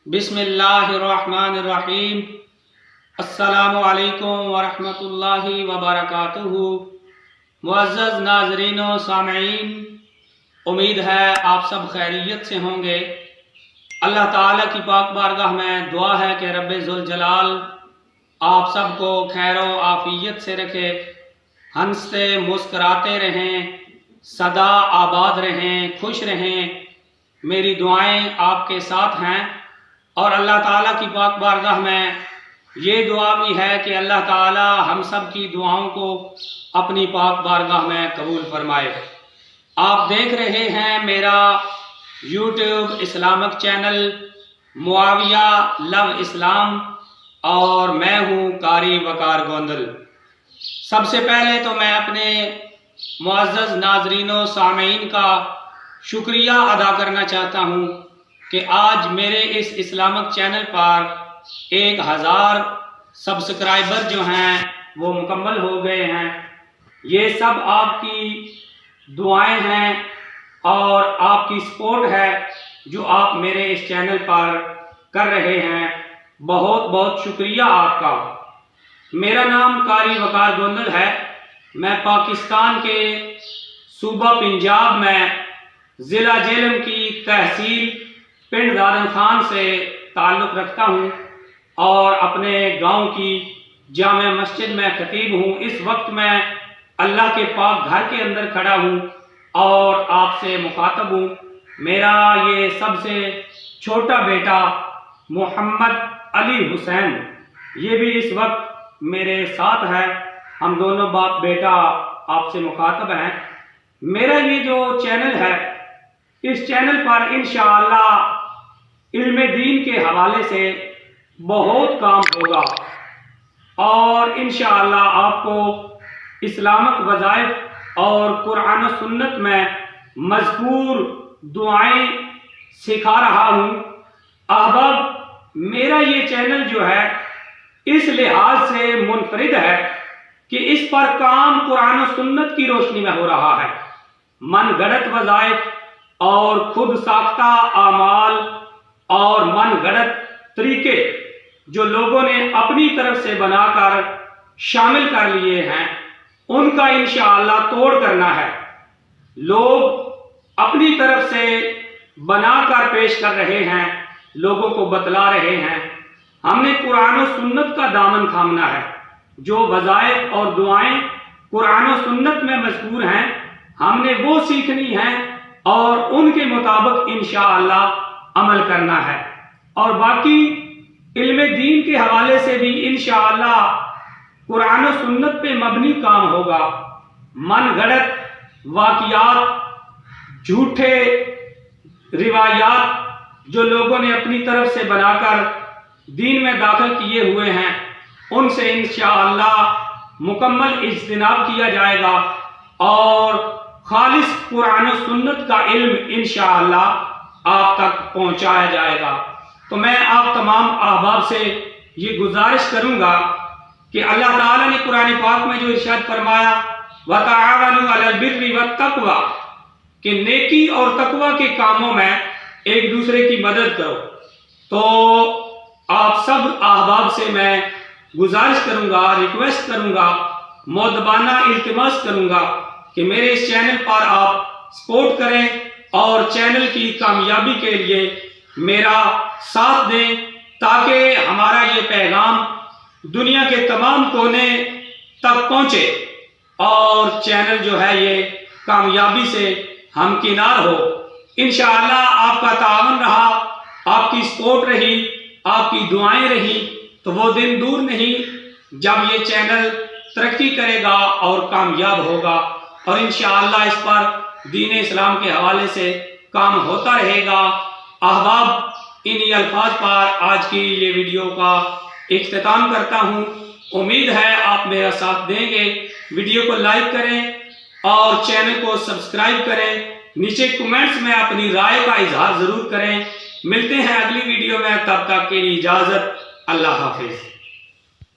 बिस्मिल्लाहिर्रहमानिर्रहीम। अस्सलामु अलैकुम वरहमतुल्लाहि वबरकातुहू। मुअज़्ज़ज़ नाज़रीन व सामईन, उम्मीद है आप सब खैरियत से होंगे। अल्लाह ताला की पाक बारगाह में दुआ है कि रब्बे ज़ुल जलाल आप सबको खैर व आफियत से रखे, हंसते मुस्कराते रहें, सदा आबाद रहें, खुश रहें। मेरी दुआएं आपके साथ हैं और अल्लाह ताला की पाक बारगाह में ये दुआ भी है कि अल्लाह ताला हम सब की दुआओं को अपनी पाक बारगाह में कबूल फरमाए। आप देख रहे हैं मेरा YouTube Islamic channel Muawiya love इस्लाम और मैं हूँ कारी वकार गोंदल। सबसे पहले तो मैं अपने मुअज़्ज़ज़ नाज़रीन व सामईन का शुक्रिया अदा करना चाहता हूँ कि आज मेरे इस इस्लामिक चैनल पर 1000 सब्सक्राइबर जो हैं वो मुकम्मल हो गए हैं। ये सब आपकी दुआएं हैं और आपकी सपोर्ट है जो आप मेरे इस चैनल पर कर रहे हैं। बहुत बहुत शुक्रिया आपका। मेरा नाम कारी वकार गोंदल है। मैं पाकिस्तान के सूबा पंजाब में ज़िला जेहलम की तहसील पिंड दादन खान से ताल्लुक़ रखता हूँ और अपने गांव की जामे मस्जिद में खतीब हूँ। इस वक्त मैं अल्लाह के पाक घर के अंदर खड़ा हूँ और आपसे मुखातब हूँ। मेरा ये सबसे छोटा बेटा मोहम्मद अली हुसैन ये भी इस वक्त मेरे साथ है। हम दोनों बाप बेटा आपसे मुखातब हैं। मेरा ये जो चैनल है, इस चैनल पर इंशाअल्लाह इल्म दीन के हवाले से बहुत काम होगा और इंशाअल्लाह आपको इस्लामिक वज़ाइफ और कुरान और सुन्नत में मज़कूर दुआएं सिखा रहा हूँ। अहबाब, मेरा ये चैनल जो है इस लिहाज से मुनफरिद है कि इस पर काम कुरान और सुन्नत की रोशनी में हो रहा है। मन गढ़ंत वज़ाइफ और खुद साख्ता आमाल और मन गढ़ंत तरीके जो लोगों ने अपनी तरफ से बनाकर शामिल कर लिए हैं, उनका इंशाअल्लाह तोड़ करना है। लोग अपनी तरफ से बनाकर पेश कर रहे हैं, लोगों को बतला रहे हैं। हमने कुरान और सुन्नत का दामन थामना है। जो वज़ाइफ और दुआएं कुरान और सुन्नत में मज़कूर हैं, हमने वो सीखनी है और उनके मुताबिक इंशाअल्लाह अमल करना है। और बाकी इल्म दीन के हवाले से भी इंशाअल्लाह कुरान और सुन्नत पे मबनी काम होगा। मन गढ़ंत वाक़ियात, झूठे रिवायात जो लोगों ने अपनी तरफ से बनाकर दीन में दाखिल किए हुए हैं, उनसे इंशाअल्लाह मुकम्मल इज्तिनाब किया जाएगा और खालिस कुरान और सुन्नत का इल्म इंशाअल्लाह आप तक पहुंचाया जाएगा। तो मैं आप तमाम अहबाब से ये गुजारिश करूंगा कि अल्लाह ताला ने कुरान पाक में जो इरशाद फरमाया वतआवनु अलल बिर्रि वत्तक़वा, कि नेकी और तकवा के कामों में एक दूसरे की मदद करो। तो आप सब अहबाब से मैं गुजारिश करूंगा, रिक्वेस्ट करूंगा, मोदबाना इल्तिमास करूंगा कि मेरे इस चैनल पर आप सपोर्ट करें और चैनल की कामयाबी के लिए मेरा साथ दें, ताकि हमारा ये पैगाम दुनिया के तमाम कोने तक पहुंचे और चैनल जो है ये कामयाबी से हमकिनार हो। इंशाअल्लाह आपका तावन रहा, आपकी सपोर्ट रही, आपकी दुआएं रही, तो वो दिन दूर नहीं जब ये चैनल तरक्की करेगा और कामयाब होगा और इंशाअल्लाह इस पर दीन इस्लाम के हवाले से काम होता रहेगा। अहबाब, इन्हीं अल्फाज पर आज की ये वीडियो का इख्तिताम करता हूँ। उम्मीद है आप मेरा साथ देंगे। वीडियो को लाइक करें और चैनल को सब्सक्राइब करें। नीचे कमेंट्स में अपनी राय का इजहार ज़रूर करें। मिलते हैं अगली वीडियो में, तब तक के लिए इजाज़त। अल्लाह हाफिज़।